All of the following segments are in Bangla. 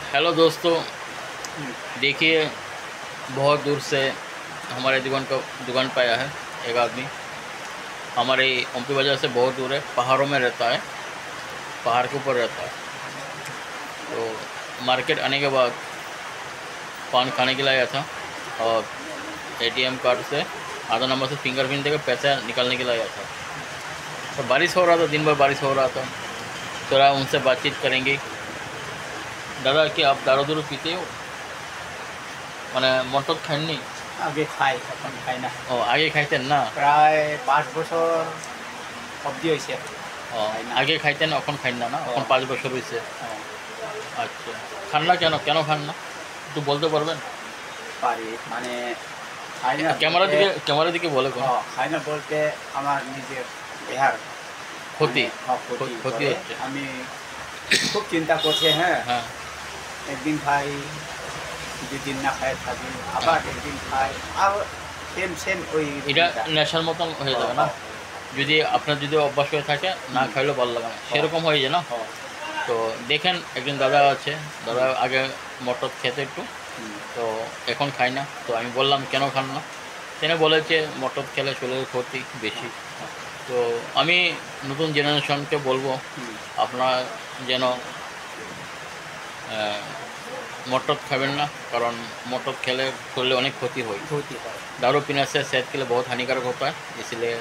हेलो दोस्तों, देखिए बहुत दूर से हमारे दुकान पे आया है एक आदमी। हमारे ओमपी बाज़ार से बहुत दूर है, पहाड़ों में रहता है, पहाड़ के ऊपर रहता है। तो मार्केट आने के बाद पान खाने के लिए आया था और एटीएम कार्ड से आधार नंबर से फिंगरप्रिंट देकर पैसा निकालने के लिए आया था। तो बारिश हो रहा था, दिन भर बारिश हो रहा था। थोड़ा उनसे बातचीत करेंगे। दादा, कि आप दारू दूरू पीते हो? মানে মটত খাননি? আগে খাই, এখন খাই না। ও, আগে খাইতেন না? প্রায় 5 বছর অবধি হয়েছে ও, খাই না। আগে খাইতেন, এখন খান না? না, এখন 5 বছর হয়েছে। হ্যাঁ, আচ্ছা, খান না কেন? কেন খান না একটু বলতে পারবেন? পারি মানে খাই না ক্যামেরা দিকে বলে কোন খাই না বলতে আমার নিজের দেহার ক্ষতি ক্ষতি ক্ষতি করে। হচ্ছে। আমি খুব চিন্তা করছি। হ্যাঁ, হ্যাঁ, একদিন খাই, 2 দিন না খাই থাকি, আবার একদিন খাই, আর সেম ওই এটা রুটিনটা। নেশার মতন হয়ে যাবে না? যদি আপনার যদি অভ্যাস হয়ে থাকে, না খাইলেও ভালো লাগে না, সেরকম হয়ে যায় না? হ্যাঁ, তো দেখেন, একজন দাদা আছে, দাদা আগে মটর খেতে একটু, হুম, তো এখন খাই না। তো আমি বললাম কেন খান না? তিনি বলেছে মটর খেলে শরীরের ক্ষতি বেশি। তো আমি নতুন জেনারেশনকে বলবো, হুম, আপনারা যেন मटन खाबें ना, कारण मटन खेले शरीर अनेक क्षति हो। ক্ষতি হয়। दारू पीने से सेहत के लिए बहुत हानिकारक होता है। इसलिए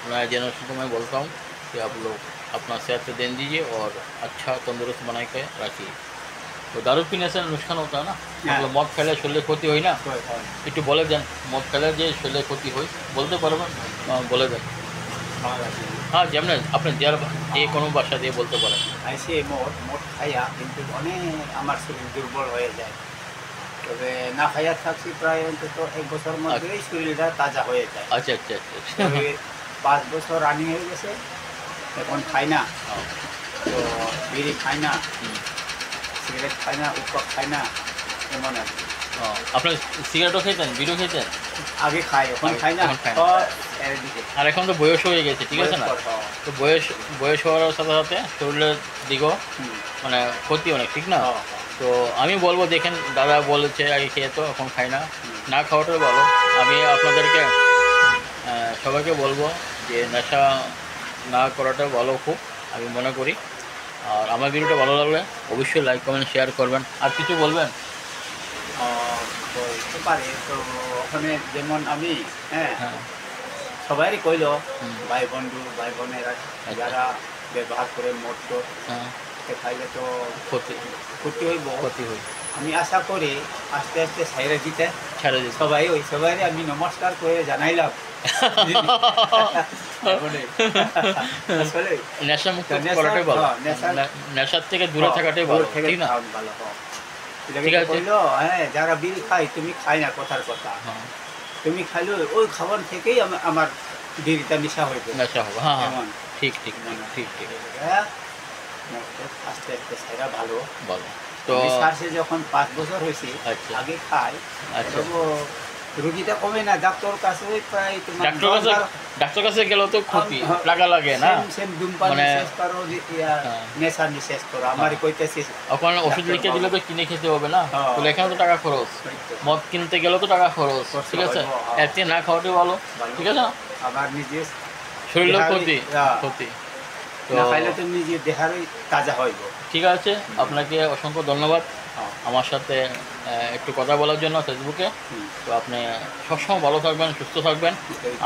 नया जनरेशन को मैं बोलता हूँ कि आप लोग अपना सेहत पे ध्यान दीजिए और अच्छा तंदुरुस्त बना के रखिए। तो दारू पीने से नुकसान होता है ना, मतलब मद खेले शरीर क्षति हो ना। একটু বলে দেন, মদ খেলে যে শরীরে ক্ষতি হয় বলতে পারবেন? বলে দেন। হ্যাঁ, যেমন আপনি যে কোনো ভাষা দিয়ে বলতে পারেন। খাইছে মোট খাইয়া কিন্তু অনেক আমার শরীর দুর্বল হয়ে যায়। তবে না খাইয়া থাকছি প্রায় অন্তত 1 বছর মধ্যেই শরীরটা তাজা হয়ে যায়। আচ্ছা আচ্ছা আচ্ছা আচ্ছা। তবে 5 বছর রানিং হয়ে গেছে, এখন খাই না। তো বিড়ি খাই না, সিগারেট খাই না, উৎপাক খাই না, এমন আর কি। আপনার সিগারেটও খেতেন, বিড়িও খেতেন? আগে খাই, এখন খাই না। এখন খাই না। আর এখন তো বয়স হয়ে গেছে, ঠিক আছে না? তো বয়স হওয়ার সাথে সাথে শরীরের দিকেও মানে ক্ষতি অনেক, ঠিক না? তো আমি বলবো, দেখেন দাদা বলেছে আগে খেয়ে, তো এখন খাই না, না খাওয়াটাই ভালো। আমি আপনাদেরকে সবাইকে বলবো যে নেশা না করাটা ভালো খুব, আমি মনে করি। আর আমার ভিডিওটা ভালো লাগলে অবশ্যই লাইক কমেন্ট শেয়ার করবেন। আর কিছু বলবেন? বলতে পারে তো ওখানে যেমন আমি, হ্যাঁ, হ্যাঁ, সবাইরই কইল, ভাই বোনেরা যারা ব্যবহার করে মদ তো হ্যাঁ, খাইলে তো ক্ষতি হইব। হয়। আমি আশা করি আস্তে আস্তে ছাইরে দিতে ছেড়ে দিতে। সবাই আমি নমস্কার করে জানাইলাম। আসলে নেশা মুক্ত করাটাই ভালো, নেশার থেকে দূরে থাকাটাই ভালো, ঠিক না? ভালো। ঠিক আছে। হ্যাঁ, যারা বিড়ি খায়, তুমি খাই না, কথার কথা। তুমি খাইলে ওই খাবার থেকেই আমার বিড়িটা নেশা হইবে, নেশা হবে। হ্যাঁ হ্যাঁ, এমন। ঠিক ঠিক ঠিক ঠিক। আস্তে আস্তে ছাইরা ভালো। ভালো তো সার্সে যখন 5 বছর হয়েছে, আচ্ছা আগে খাই, আচ্ছা। তবু রুগীটা কমে না। ডাক্তার কাছে প্রায় তোমার ডাক্তার কাছে গেলেও তো ক্ষতি লাগা লাগে না? সেম ধূমপান নিষেধ করো, নেশা নিষেধ করো, আমারই কইতেছি। ওখানে ওষুধ লিখে দিলে তো কিনে খেতে হবে না? তো এখানে তো টাকা খরচ, মদ কিনতে গেলেও তো টাকা খরচ, ঠিক আছে? এর থেকে না খাওয়াটাই ভালো, ঠিক আছে না? আবার নিজে শরীরের ক্ষতি তো না খাইলে তো নিজে দেহারই তাজা হইব। ঠিক আছে, আপনাকে অসংখ্য ধন্যবাদ আমার সাথে একটু কথা বলার জন্য ফেসবুকে। তো আপনি সবসময় ভালো থাকবেন, সুস্থ থাকবেন।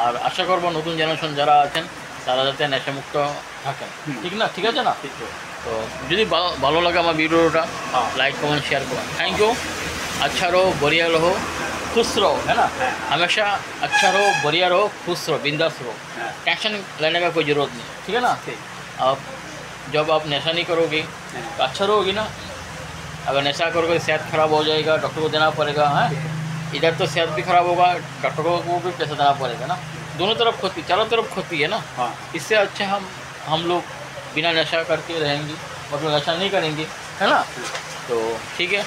আর আশা করবো নতুন জেনারেশন যারা আছেন তারা যাতে নেশামুক্ত থাকেন, ঠিক না? ঠিক আছে না? তো যদি ভালো লাগে আমার ভিডিওটা, लाइक कमेंट शेयर करो। Thank you. अच्छा रहो, बढ़िया रहो, खुश रहो, है ना? हमेशा अच्छा रहो, बढ़िया रहो, खुश रहो, बिंदास रहो, टेंशन लेने का कोई ज़रूरत नहीं, ठीक है ना? अब जब आप नशा नहीं करोगे तो अच्छा रहोगे ना। अगर नशा करोगे सेहत ख़राब हो जाएगा, डॉक्टर को देना पड़ेगा। हाँ, इधर तो सेहत भी ख़राब होगा, डॉक्टर को भी पैसा देना पड़ेगा ना। दोनों तरफ क्षति, चारों तरफ क्षति है ना। इससे अच्छा हम लोग बिना नशा करके रहेंगे, मतलब नशा नहीं करेंगे, है ना? तो ठीक है,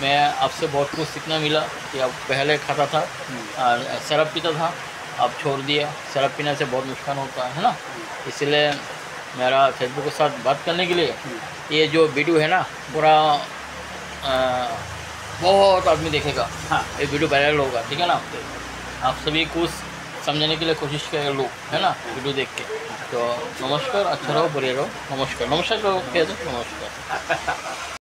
मैं आपसे बहुत कुछ सीखना मिला कि अब पहले खाता था, शराब पीता था, अब छोड़ दिया। शराब पीने से बहुत नुकसान होता है ना? इसलिए मेरा फेसबुक के साथ बात करने के लिए ये जो वीडियो है ना, पूरा बहुत आदमी देखेगा, हाँ ये वीडियो वायरल होगा, ठीक है ना। आप सभी कुछ समझने के लिए कोशिश करें लोग, है ना, वीडियो देख के। तो नमस्कार, अच्छा रहो, बढ़िया रहो, नमस्कार। नमस्कार करो, कह दो नमस्कार।